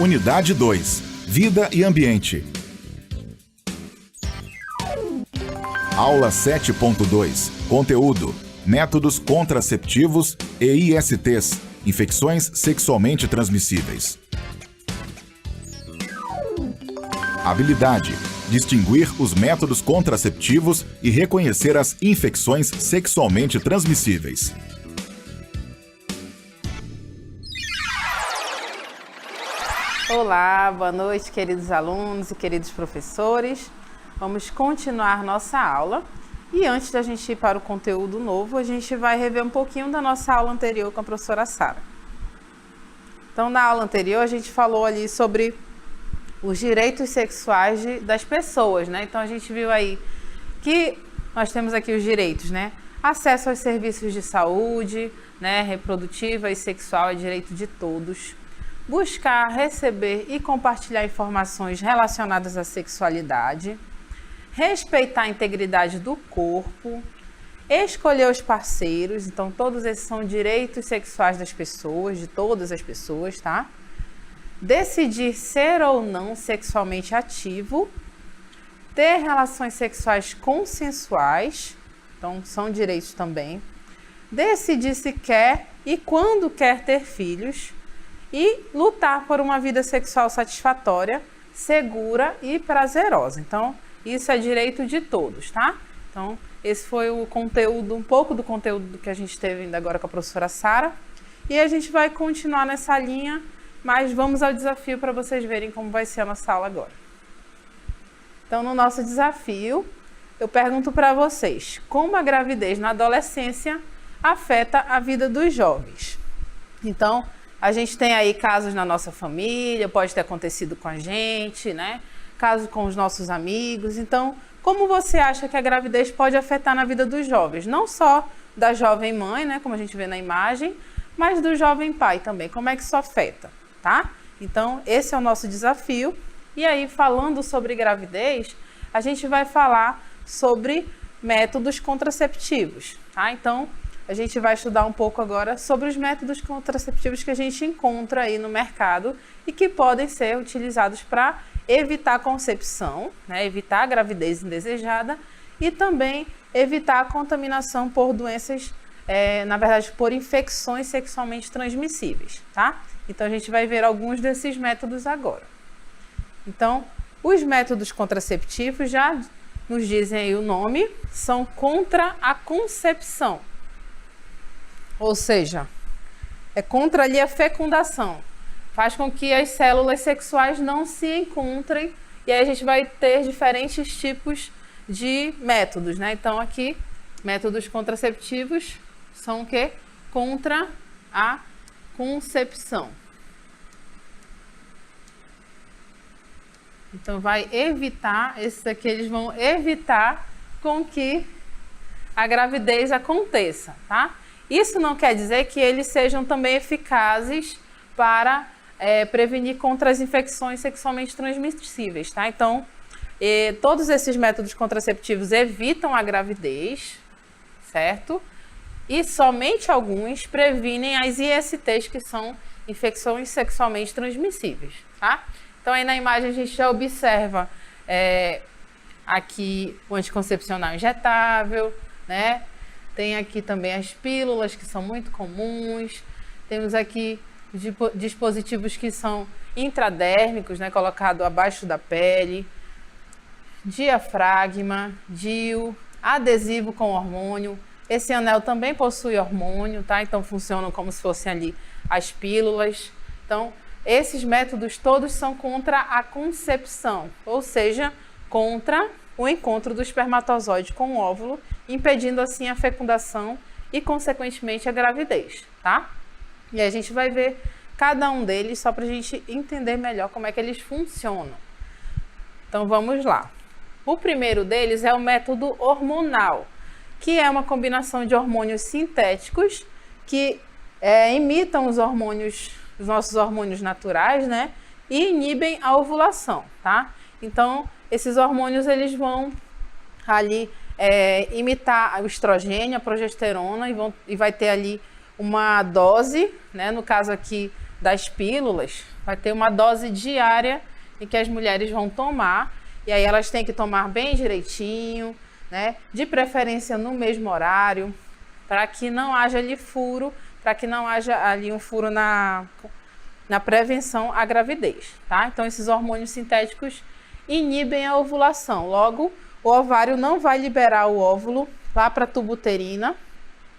Unidade 2. Vida e Ambiente. Aula 7.2. Conteúdo: métodos contraceptivos e ISTs, infecções sexualmente transmissíveis. Habilidade: distinguir os métodos contraceptivos e reconhecer as infecções sexualmente transmissíveis. Olá, boa noite, queridos alunos e queridos professores. Vamos continuar nossa aula e antes da gente ir para o conteúdo novo, a gente vai rever um pouquinho da nossa aula anterior com a professora Sara. Então, na aula anterior, a gente falou ali sobre os direitos sexuais das pessoas, né? Então, a gente viu aí que nós temos aqui os direitos, né? Acesso aos serviços de saúde, né? Reprodutiva e sexual é direito de todos. Buscar, receber e compartilhar informações relacionadas à sexualidade, respeitar a integridade do corpo, escolher os parceiros, então todos esses são direitos sexuais das pessoas, de todas as pessoas, tá? Decidir ser ou não sexualmente ativo, ter relações sexuais consensuais, então são direitos também, decidir se quer e quando quer ter filhos, e lutar por uma vida sexual satisfatória, segura e prazerosa. Então, isso é direito de todos, tá? Então, esse foi o conteúdo, um pouco do conteúdo que a gente teve ainda agora com a professora Sara. E a gente vai continuar nessa linha, mas vamos ao desafio para vocês verem como vai ser a nossa aula agora. Então, no nosso desafio, eu pergunto para vocês, como a gravidez na adolescência afeta a vida dos jovens? Então, a gente tem aí casos na nossa família, pode ter acontecido com a gente, né? Casos com os nossos amigos. Então, como você acha que a gravidez pode afetar na vida dos jovens? Não só da jovem mãe, né? Como a gente vê na imagem, mas do jovem pai também. Como é que isso afeta, tá? Então, esse é o nosso desafio. E aí, falando sobre gravidez, a gente vai falar sobre métodos contraceptivos, tá? Então, a gente vai estudar um pouco agora sobre os métodos contraceptivos que a gente encontra aí no mercado e que podem ser utilizados para evitar a concepção, né, evitar a gravidez indesejada e também evitar a contaminação por doenças, na verdade, por infecções sexualmente transmissíveis, tá? Então, a gente vai ver alguns desses métodos agora. Então, os métodos contraceptivos, já nos dizem aí o nome, são contra a concepção. Ou seja, é contra ali a fecundação. Faz com que as células sexuais não se encontrem e aí a gente vai ter diferentes tipos de métodos, né? Então aqui, métodos contraceptivos são o quê? Contra a concepção. Então vai evitar, esses aqui eles vão evitar com que a gravidez aconteça, tá? Isso não quer dizer que eles sejam também eficazes para prevenir contra as infecções sexualmente transmissíveis, tá? Então, todos esses métodos contraceptivos evitam a gravidez, certo? E somente alguns previnem as ISTs, que são infecções sexualmente transmissíveis, tá? Então, aí na imagem a gente já observa aqui o anticoncepcional injetável, né? Tem aqui também as pílulas, que são muito comuns. Temos aqui dispositivos que são intradérmicos, né, colocado abaixo da pele. Diafragma, DIU, adesivo com hormônio. Esse anel também possui hormônio, tá? Então funcionam como se fossem ali as pílulas. Então, esses métodos todos são contra a concepção, ou seja, contra o encontro do espermatozoide com o óvulo, impedindo assim a fecundação e, consequentemente, a gravidez, tá? E aí a gente vai ver cada um deles só para a gente entender melhor como é que eles funcionam. Então, vamos lá. O primeiro deles é o método hormonal, que é uma combinação de hormônios sintéticos que imitam os nossos hormônios naturais, né? E inibem a ovulação, tá? Então, esses hormônios, eles vão ali imitar o estrogênio, a progesterona e vai ter ali uma dose, né? No caso aqui das pílulas, vai ter uma dose diária em que as mulheres vão tomar, e aí elas têm que tomar bem direitinho, né? De preferência no mesmo horário, para que não haja ali furo, para que não haja ali um furo na prevenção à gravidez, tá? Então, esses hormônios sintéticos inibem a ovulação. Logo, o ovário não vai liberar o óvulo lá para a tuba uterina.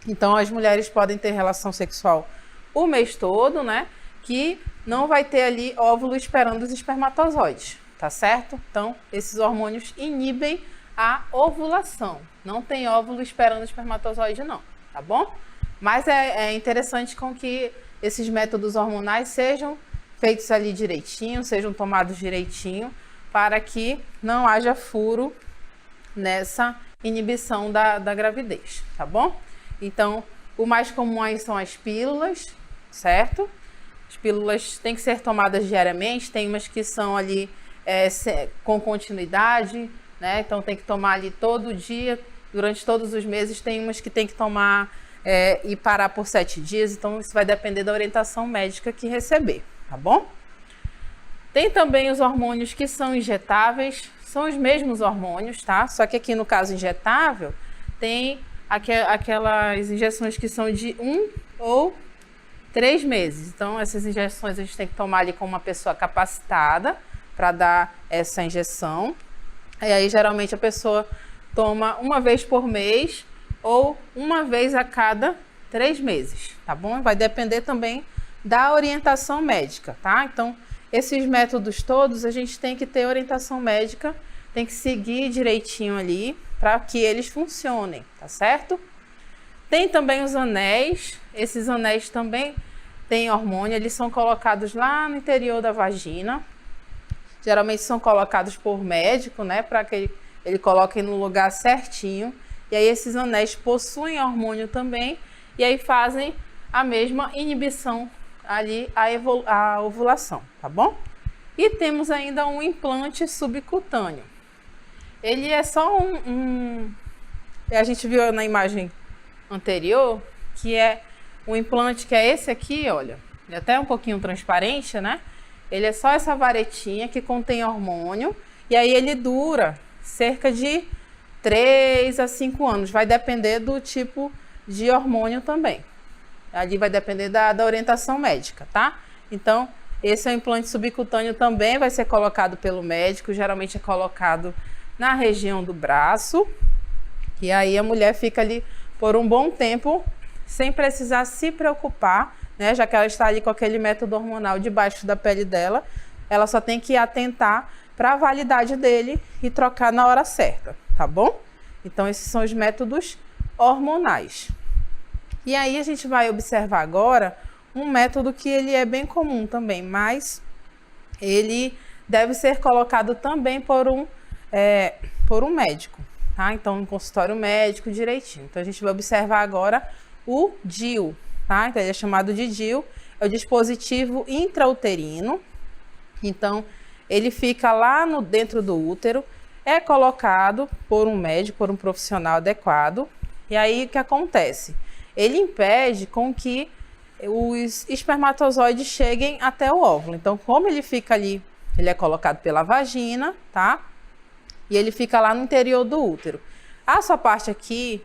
Então, as mulheres podem ter relação sexual o mês todo, né? Que não vai ter ali óvulo esperando os espermatozoides, tá certo? Então, esses hormônios inibem a ovulação. Não tem óvulo esperando o espermatozoide, não, tá bom? Mas é interessante com que esses métodos hormonais sejam feitos ali direitinho, sejam tomados direitinho, para que não haja furo nessa inibição da gravidez, tá bom? Então, o mais comum aí são as pílulas, certo? As pílulas têm que ser tomadas diariamente, tem umas que são ali com continuidade, né? Então, tem que tomar ali todo dia, durante todos os meses. Tem umas que tem que tomar e parar por 7 dias, então isso vai depender da orientação médica que receber, tá bom? Tem também os hormônios que são injetáveis, são os mesmos hormônios, tá? Só que aqui no caso injetável, tem aquelas injeções que são de 1 ou 3 meses. Então, essas injeções a gente tem que tomar ali com uma pessoa capacitada para dar essa injeção. E aí, geralmente, a pessoa toma uma vez por mês ou uma vez a cada 3 meses, tá bom? Vai depender também da orientação médica, tá? Então, esses métodos todos, a gente tem que ter orientação médica, tem que seguir direitinho ali para que eles funcionem, tá certo? Tem também os anéis, esses anéis também têm hormônio, eles são colocados lá no interior da vagina, geralmente são colocados por médico, né, para que ele coloque no lugar certinho, e aí esses anéis possuem hormônio também, e aí fazem a mesma inibição ali, a ovulação, tá bom? E temos ainda um implante subcutâneo. Ele é só a gente viu na imagem anterior, que é um implante que é esse aqui, olha, ele é até um pouquinho transparente, né? Ele é só essa varetinha que contém hormônio, e aí ele dura cerca de 3 a 5 anos, vai depender do tipo de hormônio também. Ali vai depender da orientação médica, tá? Então, esse é o implante subcutâneo também, vai ser colocado pelo médico, geralmente é colocado na região do braço, e aí a mulher fica ali por um bom tempo, sem precisar se preocupar, né? Já que ela está ali com aquele método hormonal debaixo da pele dela, ela só tem que atentar para a validade dele e trocar na hora certa, tá bom? Então, esses são os métodos hormonais. E aí a gente vai observar agora um método que ele é bem comum também, mas ele deve ser colocado também por um médico, tá? Então, um consultório médico direitinho. Então, a gente vai observar agora o DIU, tá? Então, ele é chamado de DIU, é o dispositivo intrauterino. Então, ele fica lá dentro do útero, é colocado por um médico, por um profissional adequado. E aí, o que acontece? Ele impede com que os espermatozoides cheguem até o óvulo. Então, como ele fica ali, ele é colocado pela vagina, tá? E ele fica lá no interior do útero. Essa parte aqui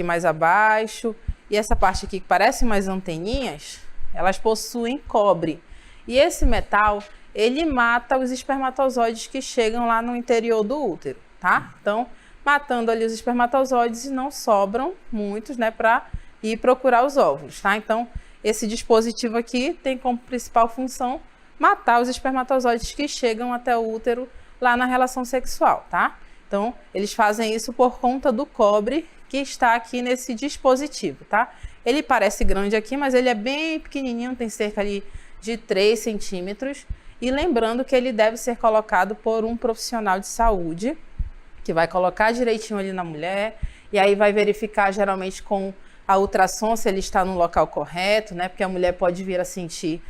mais abaixo e essa parte aqui que parece mais anteninhas, elas possuem cobre. E esse metal, ele mata os espermatozoides que chegam lá no interior do útero, tá? Então, matando ali os espermatozoides, não sobram muitos, né, para ir procurar os óvulos, tá? Então, esse dispositivo aqui tem como principal função matar os espermatozoides que chegam até o útero lá na relação sexual, tá? Então, eles fazem isso por conta do cobre que está aqui nesse dispositivo, tá? Ele parece grande aqui, mas ele é bem pequenininho, tem cerca ali de 3 centímetros. E lembrando que ele deve ser colocado por um profissional de saúde, que vai colocar direitinho ali na mulher, e aí vai verificar geralmente com a ultrassom se ele está no local correto, né? Porque a mulher pode vir a sentir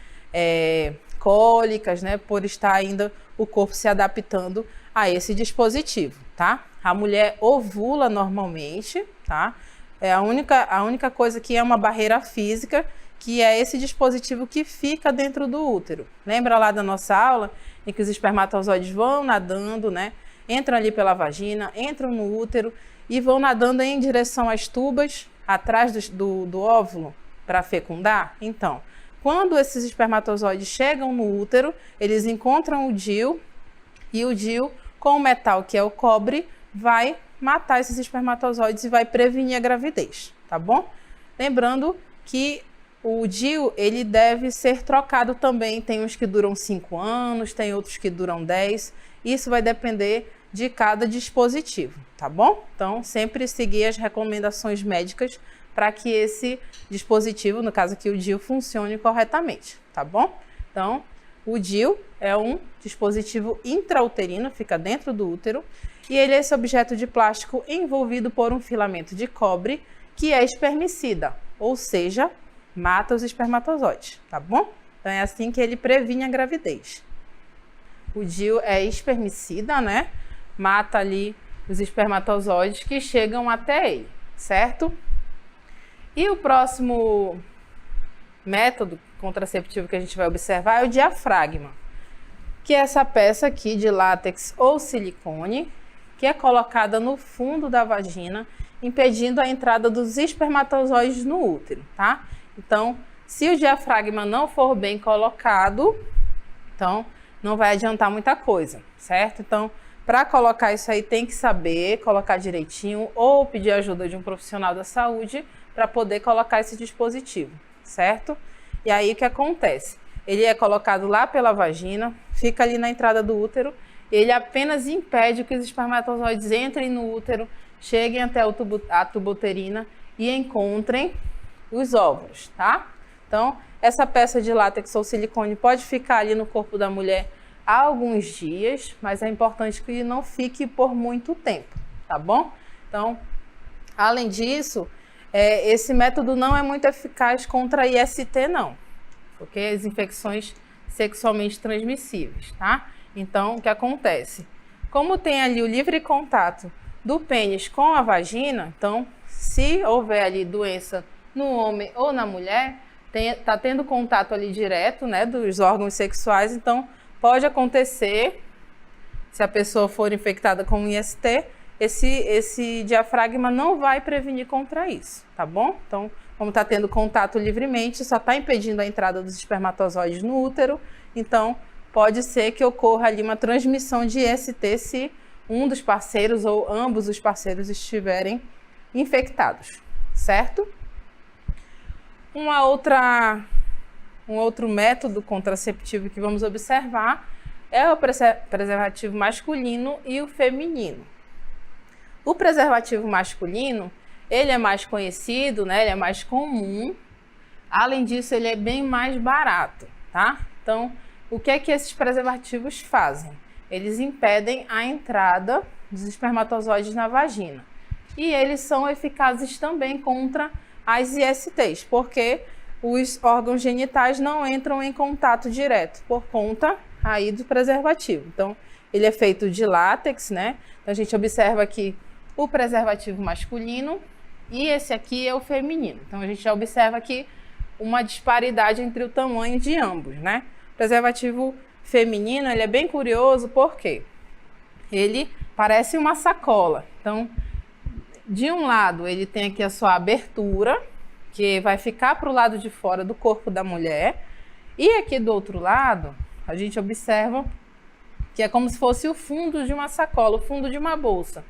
cólicas, né? Por estar ainda o corpo se adaptando a esse dispositivo, tá? A mulher ovula normalmente, tá? É a única coisa que é uma barreira física, que é esse dispositivo que fica dentro do útero. Lembra lá da nossa aula em que os espermatozoides vão nadando, né? Entram ali pela vagina, entram no útero e vão nadando em direção às tubas atrás do óvulo para fecundar? Então, quando esses espermatozoides chegam no útero, eles encontram o DIU e o DIU, com o metal que é o cobre, vai matar esses espermatozoides e vai prevenir a gravidez, tá bom? Lembrando que o DIU, ele deve ser trocado também. Tem uns que duram 5 anos, tem outros que duram 10. Isso vai depender de cada dispositivo, tá bom? Então, sempre seguir as recomendações médicas para que esse dispositivo, no caso aqui o DIU, funcione corretamente, tá bom? Então, o DIU é um dispositivo intrauterino, fica dentro do útero, e ele é esse objeto de plástico envolvido por um filamento de cobre que é espermicida, ou seja, mata os espermatozoides, tá bom? Então é assim que ele previne a gravidez. O DIU é espermicida, né? Mata ali os espermatozoides que chegam até ele, certo? E o próximo método contraceptivo que a gente vai observar é o diafragma, que é essa peça aqui de látex ou silicone, que é colocada no fundo da vagina, impedindo a entrada dos espermatozoides no útero, tá? Então, se o diafragma não for bem colocado, então não vai adiantar muita coisa, certo? Então, para colocar isso aí tem que saber colocar direitinho ou pedir ajuda de um profissional da saúde para poder colocar esse dispositivo, certo? E aí o que acontece? Ele é colocado lá pela vagina, fica ali na entrada do útero, ele apenas impede que os espermatozoides entrem no útero, cheguem até a tuba uterina e encontrem os óvulos, tá? Então, essa peça de látex ou silicone pode ficar ali no corpo da mulher há alguns dias, mas é importante que não fique por muito tempo, tá bom? Então, além disso, esse método não é muito eficaz contra IST, não, porque as infecções sexualmente transmissíveis, tá? Então, o que acontece? Como tem ali o livre contato do pênis com a vagina, então, se houver ali doença no homem ou na mulher, tá tendo contato ali direto, né, dos órgãos sexuais, então pode acontecer, se a pessoa for infectada com IST, esse diafragma não vai prevenir contra isso, tá bom? Então, como está tendo contato livremente, só está impedindo a entrada dos espermatozoides no útero, então pode ser que ocorra ali uma transmissão de IST se um dos parceiros ou ambos os parceiros estiverem infectados, certo? Um outro método contraceptivo que vamos observar é o preservativo masculino e o feminino. O preservativo masculino, ele é mais conhecido, né? Ele é mais comum. Além disso, ele é bem mais barato, tá? Então, o que é que esses preservativos fazem? Eles impedem a entrada dos espermatozoides na vagina. E eles são eficazes também contra as ISTs, porque os órgãos genitais não entram em contato direto por conta aí do preservativo. Então, ele é feito de látex, né? Então, a gente observa aqui o preservativo masculino e esse aqui é o feminino. Então, a gente já observa aqui uma disparidade entre o tamanho de ambos, né? O preservativo feminino, ele é bem curioso porque ele parece uma sacola. Então, de um lado, ele tem aqui a sua abertura, que vai ficar para o lado de fora do corpo da mulher. E aqui do outro lado, a gente observa que é como se fosse o fundo de uma sacola, o fundo de uma bolsa,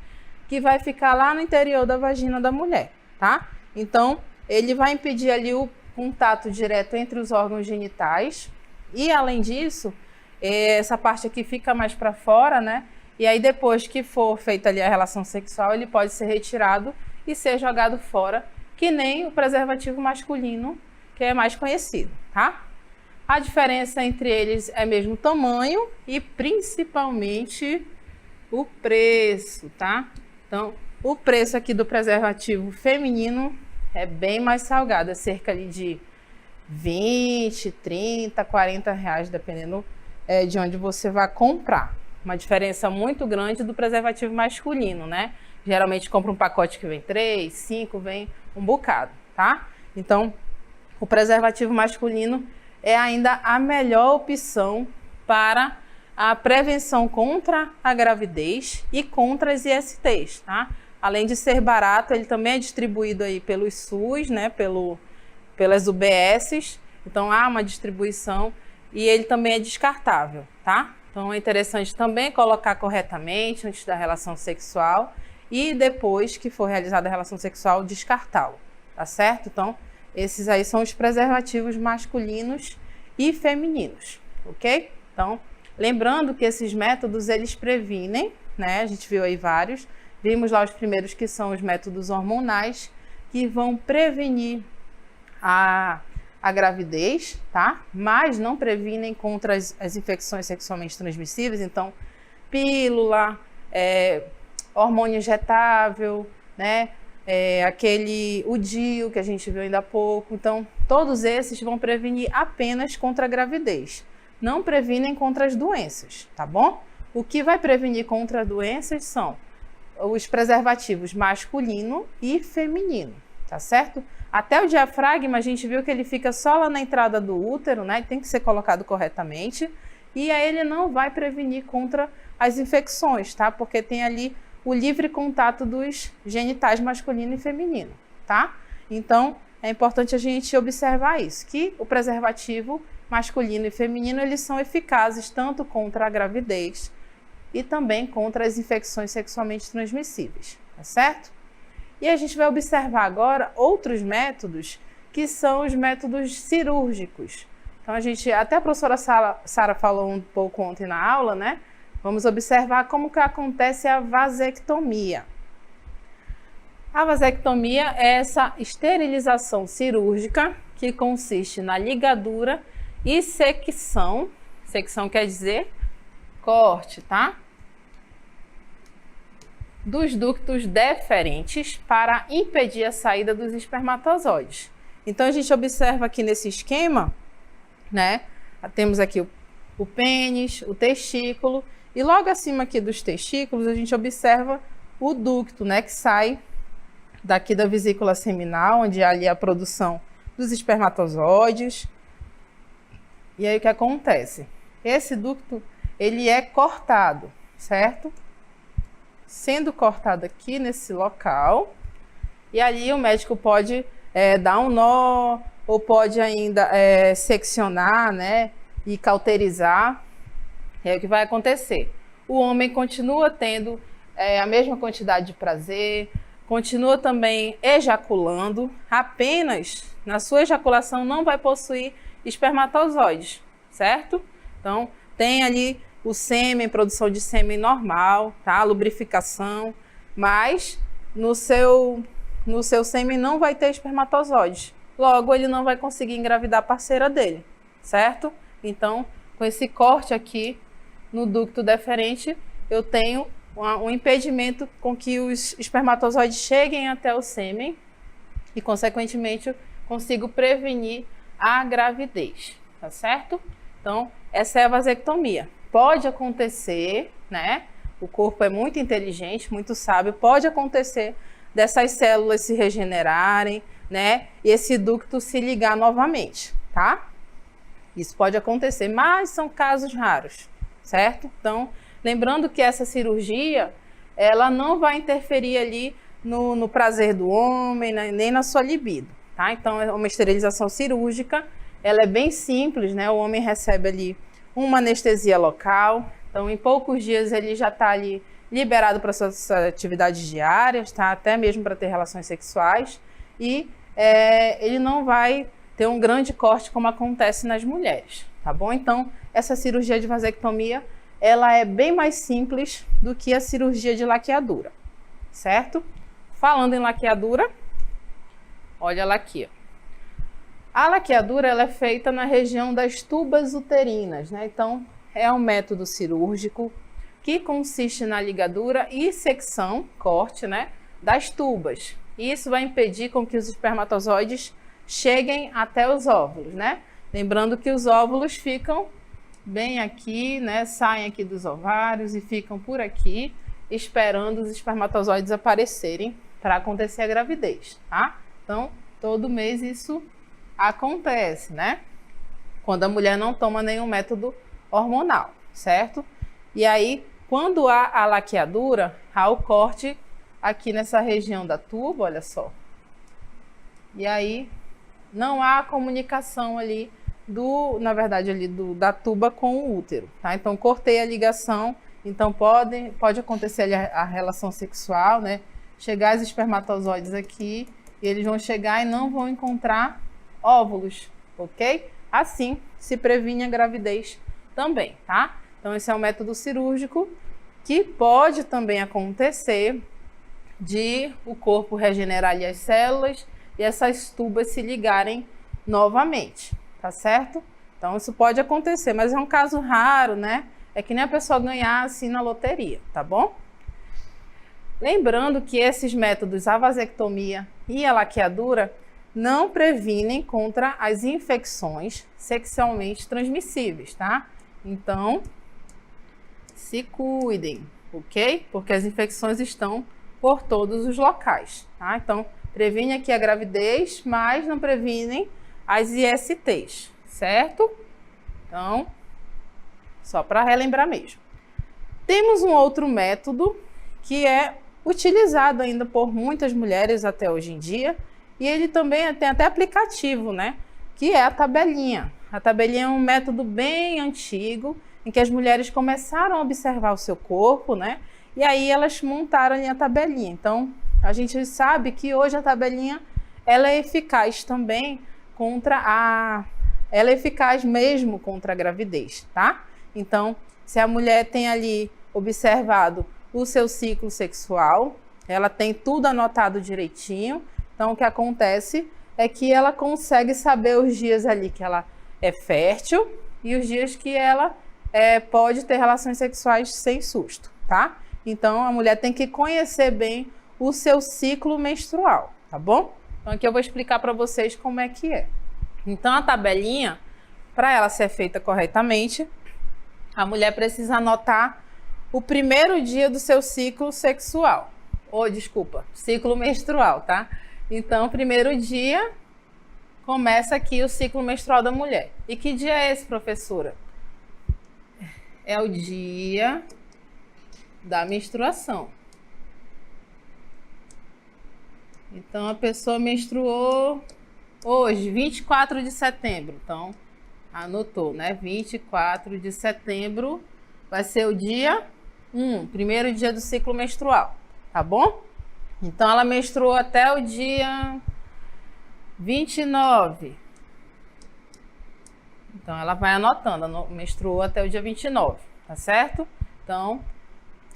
que vai ficar lá no interior da vagina da mulher, tá? Então, ele vai impedir ali o contato direto entre os órgãos genitais. E, além disso, essa parte aqui fica mais para fora, né? E aí, depois que for feita ali a relação sexual, ele pode ser retirado e ser jogado fora, que nem o preservativo masculino, que é mais conhecido, tá? A diferença entre eles é mesmo o tamanho e principalmente o preço, tá? Então, o preço aqui do preservativo feminino é bem mais salgado, é cerca ali de 20, 30, 40 reais, dependendo de onde você vai comprar. Uma diferença muito grande do preservativo masculino, né? Geralmente compra um pacote que vem 3, 5, vem um bocado, tá? Então, o preservativo masculino é ainda a melhor opção para a prevenção contra a gravidez e contra as ISTs, tá? Além de ser barato, ele também é distribuído aí pelo SUS, né, pelas UBSs, então há uma distribuição e ele também é descartável, tá? Então é interessante também colocar corretamente antes da relação sexual e depois que for realizada a relação sexual, descartá-lo, tá certo? Então, esses aí são os preservativos masculinos e femininos, ok? Então, lembrando que esses métodos, eles previnem, né? A gente viu aí vários, vimos lá os primeiros que são os métodos hormonais, que vão prevenir a gravidez, tá? Mas não previnem contra as infecções sexualmente transmissíveis, então, pílula, hormônio injetável, né? O DIU que a gente viu ainda há pouco. Então, todos esses vão prevenir apenas contra a gravidez. Não previnem contra as doenças, tá bom? O que vai prevenir contra doenças são os preservativos masculino e feminino, tá certo? Até o diafragma a gente viu que ele fica só lá na entrada do útero, né? Tem que ser colocado corretamente. E aí ele não vai prevenir contra as infecções, tá? Porque tem ali o livre contato dos genitais masculino e feminino, tá? Então, é importante a gente observar isso, que o preservativo masculino e feminino, eles são eficazes tanto contra a gravidez e também contra as infecções sexualmente transmissíveis, tá certo? E a gente vai observar agora outros métodos, que são os métodos cirúrgicos. Então, até a professora Sara falou um pouco ontem na aula, né? Vamos observar como que acontece a vasectomia. A vasectomia é essa esterilização cirúrgica que consiste na ligadura e secção. Secção quer dizer corte, tá? Dos ductos deferentes para impedir a saída dos espermatozoides. Então, a gente observa aqui nesse esquema, né? Temos aqui o pênis, o testículo, e logo acima aqui dos testículos, a gente observa o ducto, né? Que sai daqui da vesícula seminal, onde há ali a produção dos espermatozoides. E aí, o que acontece? Esse ducto, ele é cortado, certo? Sendo cortado aqui nesse local, e ali o médico pode dar um nó, ou pode ainda seccionar, né, e cauterizar. E aí o que vai acontecer? O homem continua tendo a mesma quantidade de prazer, continua também ejaculando, apenas na sua ejaculação não vai possuir espermatozoides, certo? Então, tem ali o sêmen, produção de sêmen normal, tá? Lubrificação, mas no seu sêmen não vai ter espermatozoides. Logo, ele não vai conseguir engravidar a parceira dele, certo? Então, com esse corte aqui no ducto deferente, eu tenho um impedimento com que os espermatozoides cheguem até o sêmen e, consequentemente, eu consigo prevenir a gravidez, tá certo? Então, essa é a vasectomia. Pode acontecer, né? O corpo é muito inteligente, muito sábio, pode acontecer dessas células se regenerarem, né? E esse ducto se ligar novamente, tá? Isso pode acontecer, mas são casos raros, certo? Então, lembrando que essa cirurgia, ela não vai interferir ali no prazer do homem, nem na sua libido, tá? Então, é uma esterilização cirúrgica, ela é bem simples, né? O homem recebe ali uma anestesia local, então em poucos dias ele já está ali liberado para suas atividades diárias, tá? Até mesmo para ter relações sexuais, e ele não vai ter um grande corte como acontece nas mulheres, tá bom? Então, essa cirurgia de vasectomia, ela é bem mais simples do que a cirurgia de laqueadura, certo? Falando em laqueadura, olha ela aqui, ó. A laqueadura, ela é feita na região das tubas uterinas, né? Então, é um método cirúrgico que consiste na ligadura e secção, corte, né, das tubas. E isso vai impedir com que os espermatozoides cheguem até os óvulos, né? Lembrando que os óvulos ficam bem aqui, né? Saem aqui dos ovários e ficam por aqui, esperando os espermatozoides aparecerem para acontecer a gravidez, tá? Então, todo mês isso acontece, né? Quando a mulher não toma nenhum método hormonal, certo? E aí, quando há a laqueadura, há o corte aqui nessa região da tuba, olha só. E aí, não há comunicação ali na verdade, ali da tuba com o útero, tá? Então, cortei a ligação, então pode acontecer ali a relação sexual, né? Chegar os espermatozoides aqui, e eles vão chegar e não vão encontrar óvulos, ok? Assim, se previne a gravidez também, tá? Então, esse é um método cirúrgico que pode também acontecer de o corpo regenerar ali as células e essas tubas se ligarem novamente, tá certo? Então, isso pode acontecer, mas é um caso raro, né? É que nem a pessoa ganhar assim na loteria, tá bom? Lembrando que esses métodos, a vasectomia e a laqueadura, não previnem contra as infecções sexualmente transmissíveis, tá? Então, se cuidem, ok? Porque as infecções estão por todos os locais, tá? Então, previne aqui a gravidez, mas não previnem as ISTs, certo? Então, só para relembrar mesmo. Temos um outro método que é utilizado ainda por muitas mulheres até hoje em dia, e ele também tem até aplicativo, né? Que é a tabelinha. A tabelinha é um método bem antigo, em que as mulheres começaram a observar o seu corpo, né? E aí elas montaram ali a tabelinha. Então, a gente sabe que hoje a tabelinha, ela é eficaz também ela é eficaz mesmo contra a gravidez, tá? Então, se a mulher tem ali observado o seu ciclo sexual, ela tem tudo anotado direitinho. Então, o que acontece é que ela consegue saber os dias ali que ela é fértil e os dias que ela pode ter relações sexuais sem susto, tá? Então, a mulher tem que conhecer bem o seu ciclo menstrual, tá bom? Então, aqui eu vou explicar para vocês como é que é. Então, a tabelinha, para ela ser feita corretamente, a mulher precisa anotar o primeiro dia do seu ciclo sexual. Ciclo menstrual, tá? Então, primeiro dia, começa aqui o ciclo menstrual da mulher. E que dia é esse, professora? É o dia da menstruação. Então, a pessoa menstruou hoje, 24 de setembro. Então, anotou, né? 24 de setembro vai ser o dia 1, primeiro dia do ciclo menstrual, tá bom? Então, ela menstruou até o dia 29. Então, ela vai anotando, menstruou até o dia 29, tá certo? Então,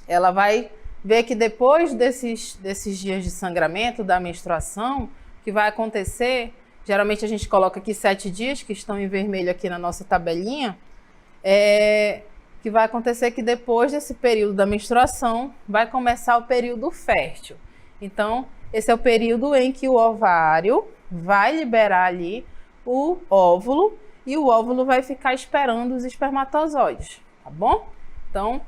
ela vai ver que depois desses dias de sangramento, da menstruação, que vai acontecer, geralmente a gente coloca aqui 7 dias, que estão em vermelho aqui na nossa tabelinha, que vai acontecer que depois desse período da menstruação, vai começar o período fértil. Então, esse é o período em que o ovário vai liberar ali o óvulo e o óvulo vai ficar esperando os espermatozoides, tá bom? Então,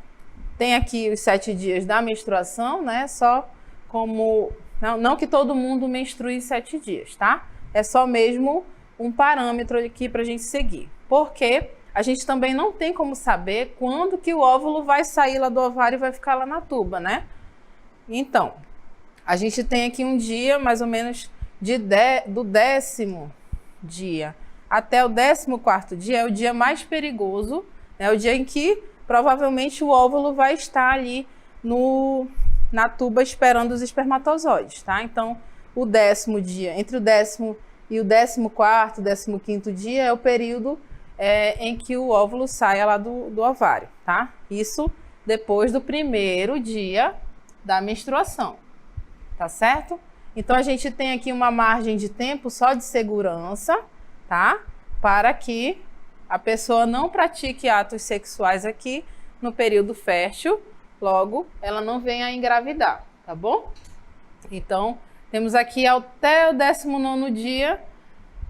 tem aqui os 7 dias da menstruação, né? Só como... Não que todo mundo menstrue 7 dias, tá? É só mesmo um parâmetro aqui para a gente seguir. Porque a gente também não tem como saber quando que o óvulo vai sair lá do ovário e vai ficar lá na tuba, né? Então, a gente tem aqui um dia, mais ou menos, do 10º dia até o 14º dia, é o dia mais perigoso, é o dia em que provavelmente o óvulo vai estar ali na tuba esperando os espermatozoides, tá? Então, o 10º dia, entre o 10º e o 14º, 15º dia é o período em que o óvulo sai lá do ovário, tá? Isso depois do primeiro dia da menstruação, tá certo? Então, a gente tem aqui uma margem de tempo só de segurança, tá? Para que a pessoa não pratique atos sexuais aqui no período fértil, logo ela não venha a engravidar, tá bom? Então, temos aqui até o 19º dia,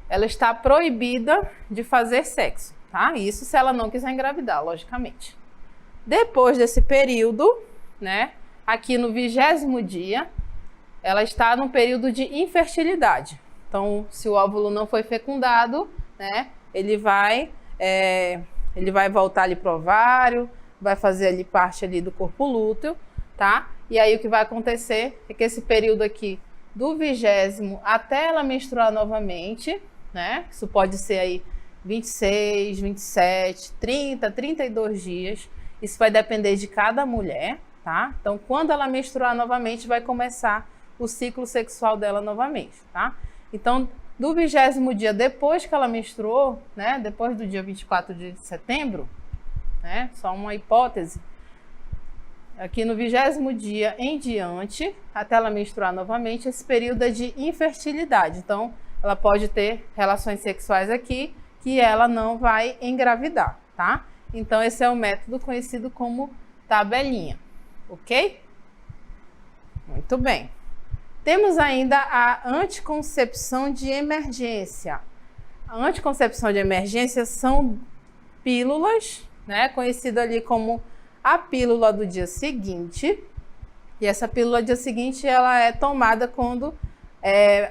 ela está proibida de fazer sexo, tá? Isso se ela não quiser engravidar, logicamente. Depois desse período, né, aqui no 20º dia, ela está no período de infertilidade, Então, se o óvulo não foi fecundado, né, ele vai voltar ali pro ovário, vai fazer ali parte ali do corpo lúteo, tá? E aí o que vai acontecer é que esse período aqui do 20º até ela menstruar novamente, né? Isso pode ser aí 26, 27, 30, 32 dias. Isso vai depender de cada mulher, tá? Então, quando ela menstruar novamente, vai começar o ciclo sexual dela novamente, tá? Então, do 20º dia depois que ela menstruou, né? Depois do dia 24 de setembro, né? Só uma hipótese. Aqui no 20º dia em diante, até ela menstruar novamente, esse período é de infertilidade. Então, ela pode ter relações sexuais aqui que ela não vai engravidar, tá? Então, esse é o método conhecido como tabelinha, ok? Muito bem. Temos ainda a anticoncepção de emergência. A anticoncepção de emergência são pílulas, né? Conhecida ali como a pílula do dia seguinte. E essa pílula do dia seguinte, ela é tomada quando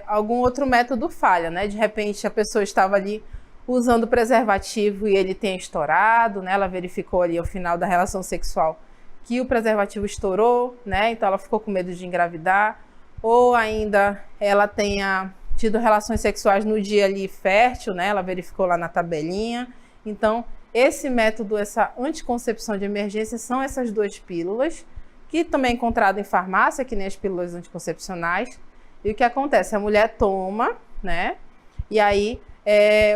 algum outro método falha, né? De repente, a pessoa estava ali usando preservativo e ele tem estourado, né? Ela verificou ali ao final da relação sexual que o preservativo estourou, né? Então, ela ficou com medo de engravidar. Ou ainda ela tenha tido relações sexuais no dia ali fértil, né? Ela verificou lá na tabelinha. Então, esse método, essa anticoncepção de emergência, são essas duas pílulas, que também é encontrado em farmácia, que nem as pílulas anticoncepcionais. E o que acontece? A mulher toma, né? E aí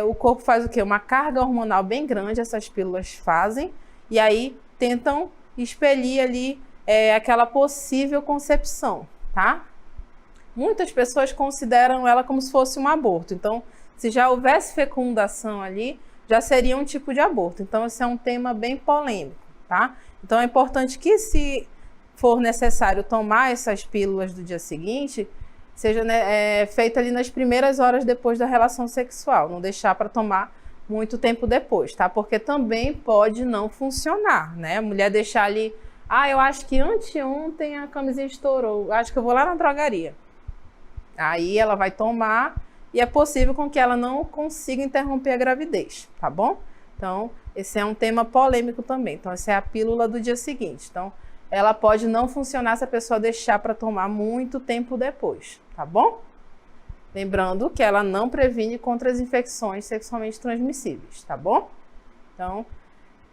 o corpo faz o quê? Uma carga hormonal bem grande, essas pílulas fazem, e aí tentam expelir ali aquela possível concepção, tá? Muitas pessoas consideram ela como se fosse um aborto. Então, se já houvesse fecundação ali, já seria um tipo de aborto. Então, esse é um tema bem polêmico, tá? Então, é importante que, se for necessário tomar essas pílulas do dia seguinte, seja feito ali nas primeiras horas depois da relação sexual. Não deixar para tomar muito tempo depois, tá? Porque também pode não funcionar, né? A mulher deixar ali, eu acho que anteontem a camisinha estourou, acho que eu vou lá na drogaria. Aí ela vai tomar e é possível com que ela não consiga interromper a gravidez, tá bom? Então, esse é um tema polêmico também. Então, essa é a pílula do dia seguinte. Então, ela pode não funcionar se a pessoa deixar para tomar muito tempo depois, tá bom? Lembrando que ela não previne contra as infecções sexualmente transmissíveis, tá bom? Então,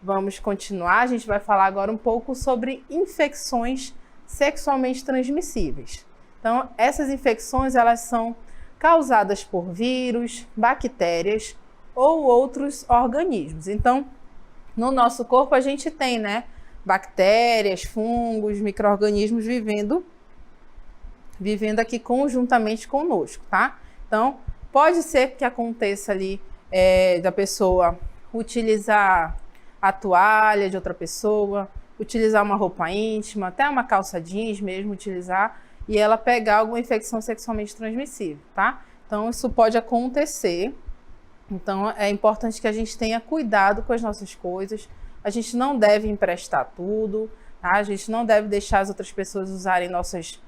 vamos continuar. A gente vai falar agora um pouco sobre infecções sexualmente transmissíveis. Então, essas infecções, elas são causadas por vírus, bactérias ou outros organismos. Então, no nosso corpo a gente tem, né, bactérias, fungos, micro-organismos vivendo aqui conjuntamente conosco, tá? Então, pode ser que aconteça ali da pessoa utilizar a toalha de outra pessoa, utilizar uma roupa íntima, até uma calça jeans mesmo utilizar, e ela pegar alguma infecção sexualmente transmissível, tá? Então, isso pode acontecer. Então, é importante que a gente tenha cuidado com as nossas coisas. A gente não deve emprestar tudo, tá? A gente não deve deixar as outras pessoas usarem nossas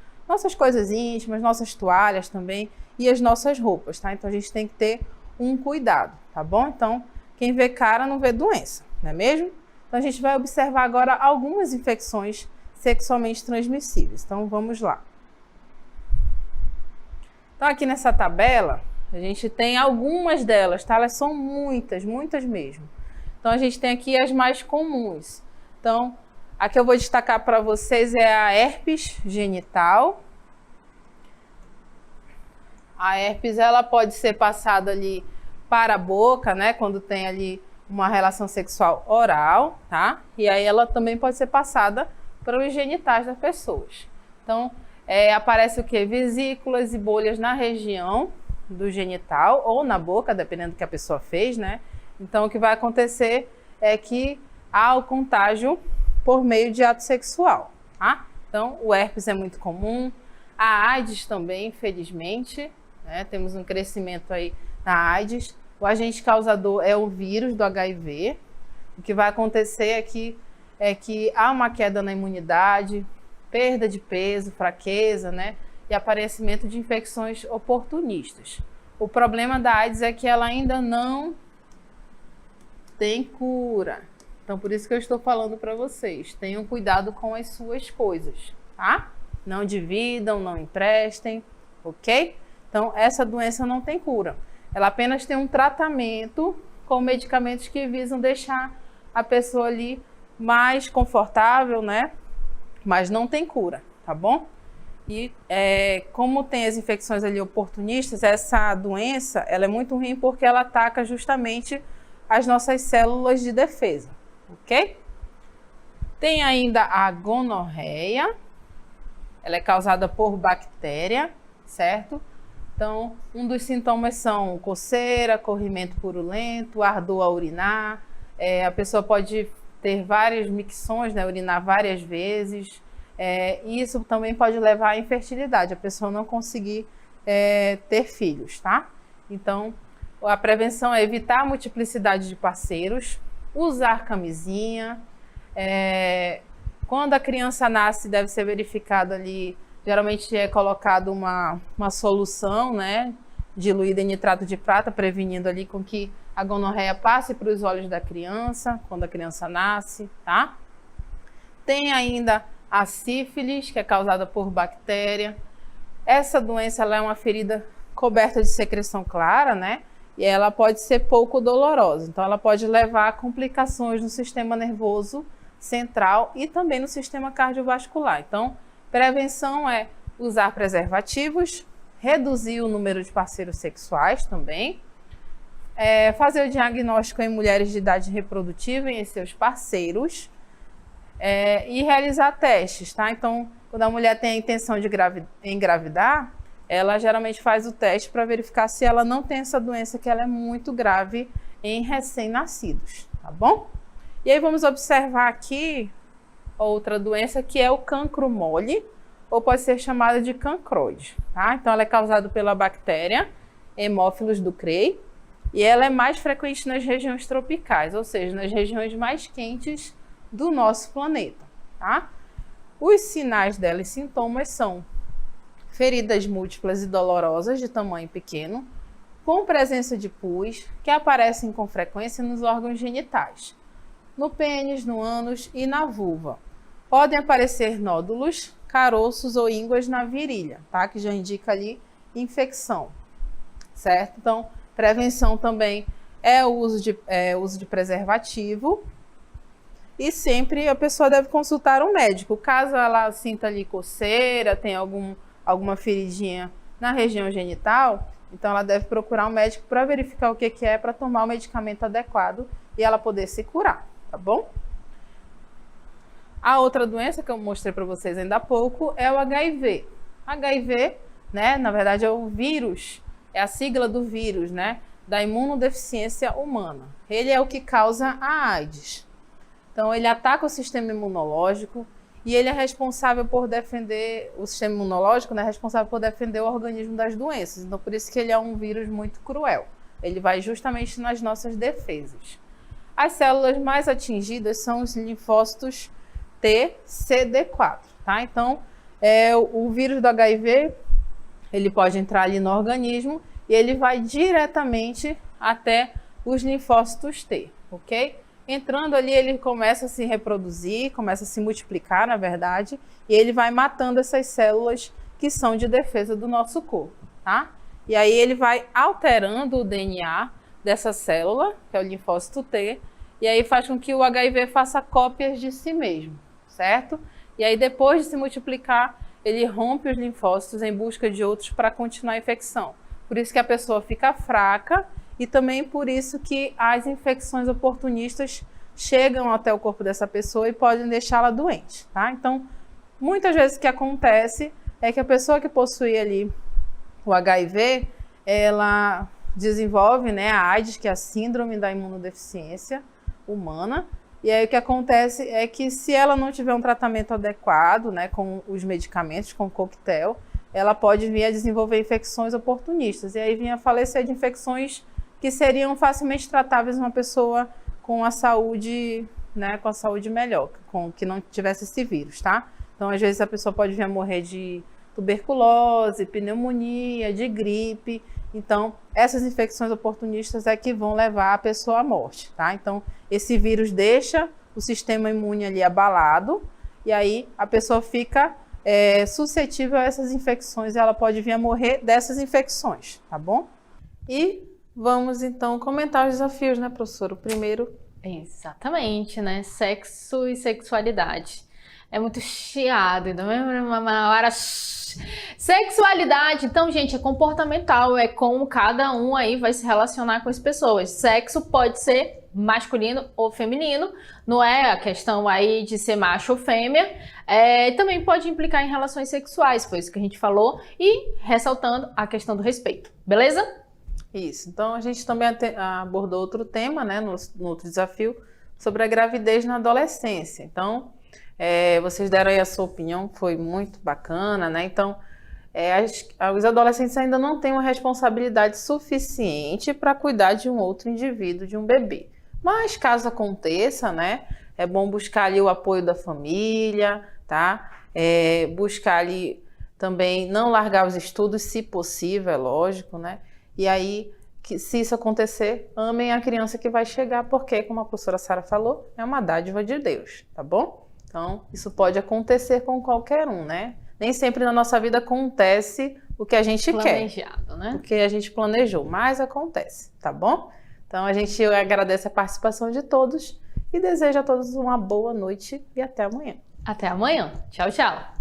coisas íntimas, nossas toalhas também e as nossas roupas, tá? Então, a gente tem que ter um cuidado, tá bom? Então, quem vê cara não vê doença, não é mesmo? Então, a gente vai observar agora algumas infecções sexualmente transmissíveis. Então, vamos lá. Então, aqui nessa tabela, a gente tem algumas delas, tá? Elas são muitas, muitas mesmo. Então, a gente tem aqui as mais comuns. Então, a que eu vou destacar para vocês é a herpes genital. A herpes, ela pode ser passada ali para a boca, né? Quando tem ali uma relação sexual oral, tá? E aí ela também pode ser passada para os genitais das pessoas. Então, aparece o quê? Vesículas e bolhas na região do genital ou na boca, dependendo do que a pessoa fez, né? Então, o que vai acontecer é que há o contágio por meio de ato sexual, tá? Então, o herpes é muito comum, a AIDS também, infelizmente, né? Temos um crescimento aí na AIDS. O agente causador é o vírus do HIV. O que vai acontecer é que há uma queda na imunidade, perda de peso, fraqueza, né? E aparecimento de infecções oportunistas. O problema da AIDS é que ela ainda não tem cura. Então, por isso que eu estou falando para vocês. Tenham cuidado com as suas coisas, tá? Não dividam, não emprestem, ok? Então, essa doença não tem cura. Ela apenas tem um tratamento com medicamentos que visam deixar a pessoa ali mais confortável, né? Mas não tem cura, tá bom? E como tem as infecções ali oportunistas, essa doença, ela é muito ruim porque ela ataca justamente as nossas células de defesa, ok? Tem ainda a gonorreia, ela é causada por bactéria, certo? Então, um dos sintomas são coceira, corrimento purulento, ardor a urinar, a pessoa pode ter várias micções, né, urinar várias vezes, e isso também pode levar à infertilidade, a pessoa não conseguir ter filhos, tá? Então, a prevenção é evitar a multiplicidade de parceiros, usar camisinha, quando a criança nasce deve ser verificado ali, geralmente é colocado uma solução, né, diluída em nitrato de prata, prevenindo ali com que a gonorreia passe para os olhos da criança, quando a criança nasce, tá? Tem ainda a sífilis, que é causada por bactéria. Essa doença ela é uma ferida coberta de secreção clara, né? E ela pode ser pouco dolorosa. Então, ela pode levar a complicações no sistema nervoso central e também no sistema cardiovascular. Então, prevenção é usar preservativos, reduzir o número de parceiros sexuais também, fazer o diagnóstico em mulheres de idade reprodutiva e em seus parceiros, e realizar testes, tá? Então, quando a mulher tem a intenção de engravidar, ela geralmente faz o teste para verificar se ela não tem essa doença, que ela é muito grave em recém-nascidos, tá bom? E aí vamos observar aqui outra doença que é o cancro mole, ou pode ser chamada de cancroide, tá? Então, ela é causada pela bactéria Haemophilus ducreyi e ela é mais frequente nas regiões tropicais, ou seja, nas regiões mais quentes do nosso planeta, tá? Os sinais dela e sintomas são feridas múltiplas e dolorosas de tamanho pequeno, com presença de pus, que aparecem com frequência nos órgãos genitais, no pênis, no ânus e na vulva. Podem aparecer nódulos, caroços ou ínguas na virilha, tá? Que já indica ali infecção, certo? Então, prevenção também é o uso de preservativo. E sempre a pessoa deve consultar um médico. Caso ela sinta ali coceira, tenha alguma feridinha na região genital, então ela deve procurar um médico para verificar o que é, para tomar o medicamento adequado e ela poder se curar, tá bom? A outra doença que eu mostrei para vocês ainda há pouco é o HIV. HIV, né, na verdade é o vírus, é a sigla do vírus, né, da imunodeficiência humana. Ele é o que causa a AIDS. Então, ele ataca o sistema imunológico e ele é responsável por defender, o sistema imunológico, né, é responsável por defender o organismo das doenças. Então, por isso que ele é um vírus muito cruel. Ele vai justamente nas nossas defesas. As células mais atingidas são os linfócitos T, CD4, tá? Então, o vírus do HIV, ele pode entrar ali no organismo e ele vai diretamente até os linfócitos T, ok? Entrando ali, ele começa a se reproduzir, começa a se multiplicar, na verdade, e ele vai matando essas células que são de defesa do nosso corpo, tá? E aí ele vai alterando o DNA dessa célula, que é o linfócito T, e aí faz com que o HIV faça cópias de si mesmo, certo? E aí depois de se multiplicar, ele rompe os linfócitos em busca de outros para continuar a infecção. Por isso que a pessoa fica fraca, e também por isso que as infecções oportunistas chegam até o corpo dessa pessoa e podem deixá-la doente, tá? Então, muitas vezes o que acontece é que a pessoa que possui ali o HIV, ela desenvolve, né, a AIDS, que é a síndrome da imunodeficiência humana, e aí o que acontece é que se ela não tiver um tratamento adequado, né, com os medicamentos, com o coquetel, ela pode vir a desenvolver infecções oportunistas, e aí vir a falecer de infecções que seriam facilmente tratáveis uma pessoa com a saúde, né, com a saúde melhor, que não tivesse esse vírus, tá? Então, às vezes, a pessoa pode vir a morrer de tuberculose, pneumonia, de gripe. Então, essas infecções oportunistas é que vão levar a pessoa à morte, tá? Então, esse vírus deixa o sistema imune ali abalado e aí a pessoa fica suscetível a essas infecções e ela pode vir a morrer dessas infecções, tá bom? E vamos então comentar os desafios, né, professora? O primeiro. Exatamente, né? Sexo e sexualidade. É muito chiado, então uma hora. Sexualidade, então, gente, é comportamental, é como cada um aí vai se relacionar com as pessoas. Sexo pode ser masculino ou feminino, não é a questão aí de ser macho ou fêmea, também pode implicar em relações sexuais, foi isso que a gente falou, e ressaltando a questão do respeito, beleza? Isso, então a gente também abordou outro tema, né, no outro desafio, sobre a gravidez na adolescência. Então, vocês deram aí a sua opinião, foi muito bacana, né? Então, os adolescentes ainda não têm uma responsabilidade suficiente para cuidar de um outro indivíduo, de um bebê. Mas, caso aconteça, né? É bom buscar ali o apoio da família, tá? Buscar ali também não largar os estudos, se possível, é lógico, né? E aí, se isso acontecer, amem a criança que vai chegar, porque, como a professora Sara falou, é uma dádiva de Deus, tá bom? Então, isso pode acontecer com qualquer um, né? Nem sempre na nossa vida acontece o que a gente Planejado, né? O que a gente planejou, mas acontece, tá bom? Então, a gente agradece a participação de todos e deseja a todos uma boa noite e até amanhã. Até amanhã. Tchau, tchau.